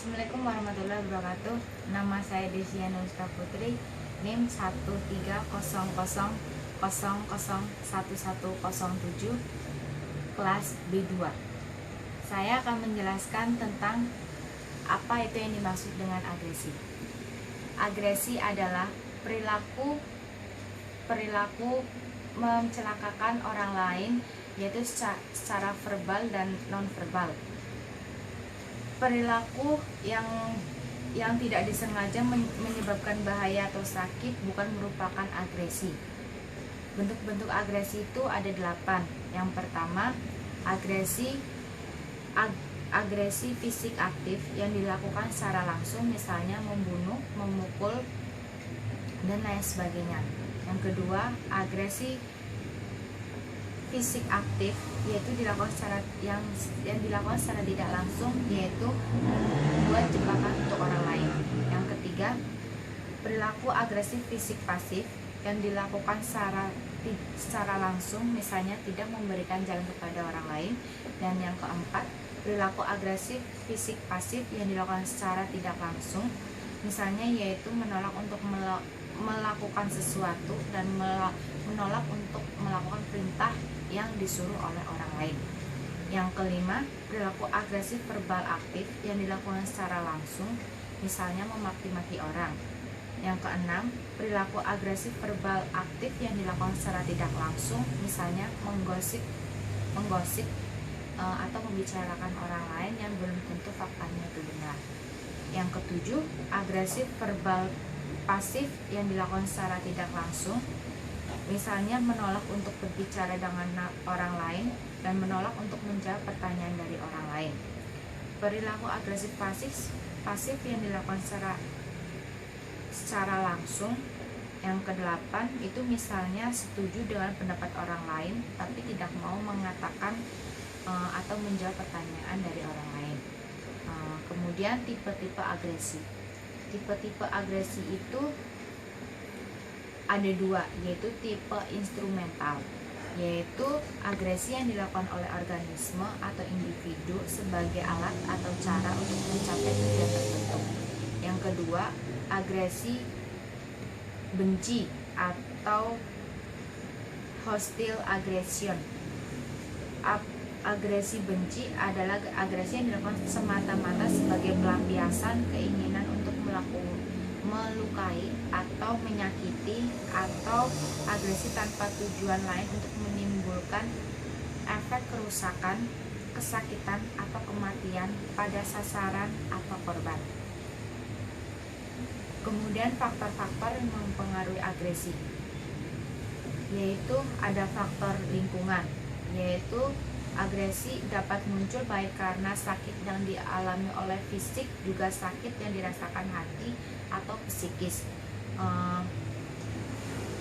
Assalamualaikum warahmatullahi wabarakatuh. Nama saya Desiana Nusta Putri, NIM 13000001107, kelas B2. Saya akan menjelaskan tentang apa itu yang dimaksud dengan agresi. Agresi adalah perilaku mencelakakan orang lain, yaitu secara verbal dan non-verbal. Perilaku yang tidak disengaja menyebabkan bahaya atau sakit bukan merupakan agresi. Bentuk-bentuk agresi itu ada 8. Yang pertama, agresi fisik aktif yang dilakukan secara langsung, misalnya membunuh, memukul, dan lain sebagainya. Yang kedua, agresi fisik aktif yaitu dilakukan secara yang dilakukan secara tidak langsung, yaitu membuat jebakan untuk orang lain. Yang ketiga, perilaku agresif fisik pasif yang dilakukan secara langsung, misalnya tidak memberikan jalan kepada orang lain. Dan yang keempat, perilaku agresif fisik pasif yang dilakukan secara tidak langsung, misalnya yaitu menolak untuk melakukan sesuatu dan menolak untuk melakukan perintah yang disuruh oleh orang lain. Yang kelima, perilaku agresif verbal aktif yang dilakukan secara langsung, misalnya memaki-maki orang. Yang keenam, perilaku agresif verbal aktif yang dilakukan secara tidak langsung, misalnya menggosip atau membicarakan orang lain yang belum tentu faktanya itu benar. Yang ketujuh, agresif verbal pasif yang dilakukan secara tidak langsung, misalnya menolak untuk berbicara dengan orang lain dan menolak untuk menjawab pertanyaan dari orang lain. Perilaku agresif pasif yang dilakukan secara langsung, yang kedelapan, itu misalnya setuju dengan pendapat orang lain tapi tidak mau mengatakan atau menjawab pertanyaan dari orang lain. Kemudian tipe-tipe agresi. Tipe-tipe agresi itu ada 2, yaitu tipe instrumental, yaitu agresi yang dilakukan oleh organisme atau individu sebagai alat atau cara untuk mencapai tujuan tertentu. Yang kedua, agresi benci atau hostile aggression. Agresi benci adalah agresi yang dilakukan semata-mata sebagai pelampiasan keinginan untuk melukai atau menyakiti, atau agresi tanpa tujuan lain untuk menimbulkan efek kerusakan, kesakitan, atau kematian pada sasaran atau korban. Kemudian faktor-faktor yang mempengaruhi agresi, yaitu ada faktor lingkungan, yaitu agresi dapat muncul baik karena sakit yang dialami oleh fisik, juga sakit yang dirasakan hati atau psikis,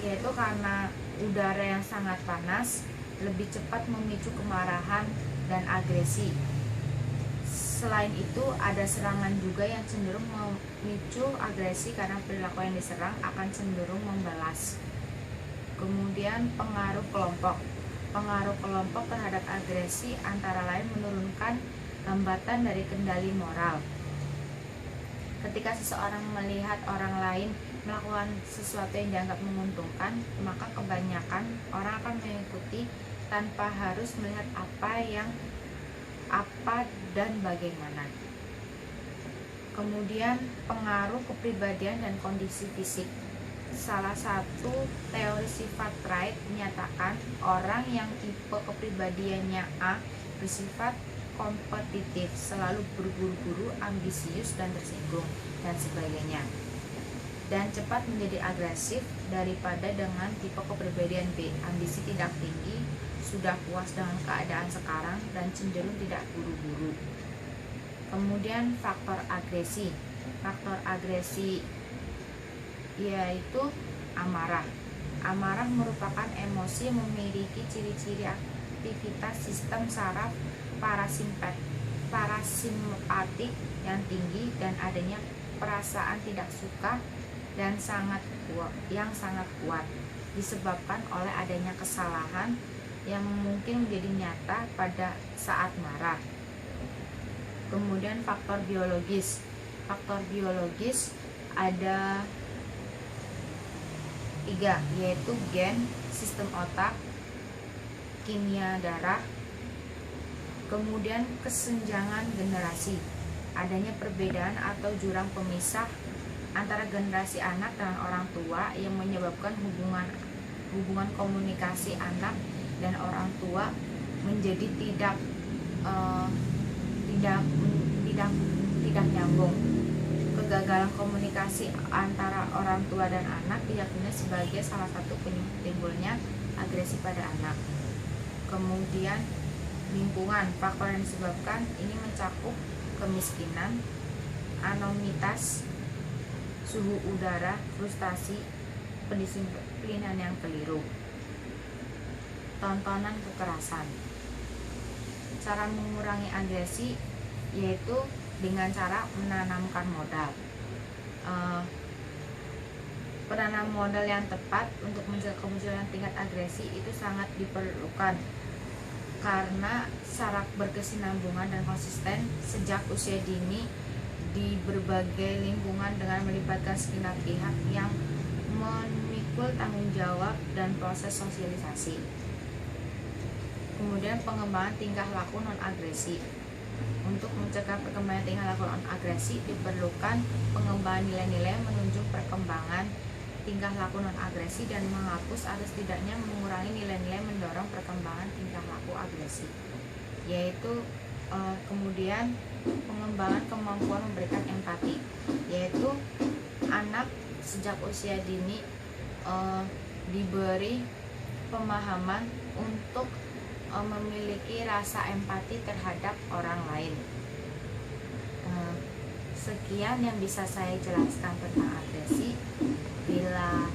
yaitu karena udara yang sangat panas lebih cepat memicu kemarahan dan agresi. Selain itu, ada serangan juga yang cenderung memicu agresi karena perilaku yang diserang akan cenderung membalas. Kemudian pengaruh kelompok. Pengaruh kelompok terhadap agresi antara lain menurunkan hambatan dari kendali moral. Ketika seseorang melihat orang lain melakukan sesuatu yang dianggap menguntungkan, maka kebanyakan orang akan mengikuti tanpa harus melihat apa dan bagaimana. Kemudian pengaruh kepribadian dan kondisi fisik. Salah satu teori sifat trait menyatakan orang yang tipe kepribadiannya A bersifat kompetitif, selalu berburu-buru, ambisius dan tersinggung dan sebagainya, dan cepat menjadi agresif daripada dengan tipe kepribadian B, ambisi tidak tinggi, sudah puas dengan keadaan sekarang, dan cenderung tidak buru-buru. Kemudian faktor agresi. Faktor agresi yaitu amarah. Amarah merupakan emosi yang memiliki ciri-ciri aktivitas sistem saraf parasimpatik yang tinggi dan adanya perasaan tidak suka dan yang sangat kuat disebabkan oleh adanya kesalahan yang mungkin menjadi nyata pada saat marah. Kemudian faktor biologis. faktor biologis ada 3, yaitu gen, sistem otak, kimia darah, kemudian kesenjangan generasi. Adanya perbedaan atau jurang pemisah antara generasi anak dengan orang tua yang menyebabkan hubungan komunikasi anak dan orang tua menjadi tidak nyambung. Kegagalan komunikasi antara orang tua dan anak diyakini sebagai salah satu penyebab timbulnya agresi pada anak. Kemudian lingkungan, faktor yang disebabkan ini mencakup kemiskinan, anomitas, suhu udara, frustasi, pendisiplinan yang keliru, tontonan kekerasan. Cara mengurangi agresi yaitu dengan cara menanamkan modal. Penanam modal yang tepat untuk mencegah kemunculan tingkat agresi itu sangat diperlukan, karena secara berkesinambungan dan konsisten sejak usia dini di berbagai lingkungan dengan melibatkan segenap pihak yang memikul tanggung jawab dan proses sosialisasi. Kemudian pengembangan tingkah laku non agresi. Untuk mencegah perkembangan tingkah laku non agresi diperlukan pengembangan nilai-nilai menunjuk perkembangan tingkah laku non agresi dan menghapus atau setidaknya mengurangi nilai-nilai mendorong perkembangan tingkah laku agresi, yaitu kemudian pengembangan kemampuan memberikan empati, yaitu anak sejak usia dini diberi pemahaman untuk memiliki rasa empati terhadap orang lain. Sekian yang bisa saya jelaskan tentang agresi. Bila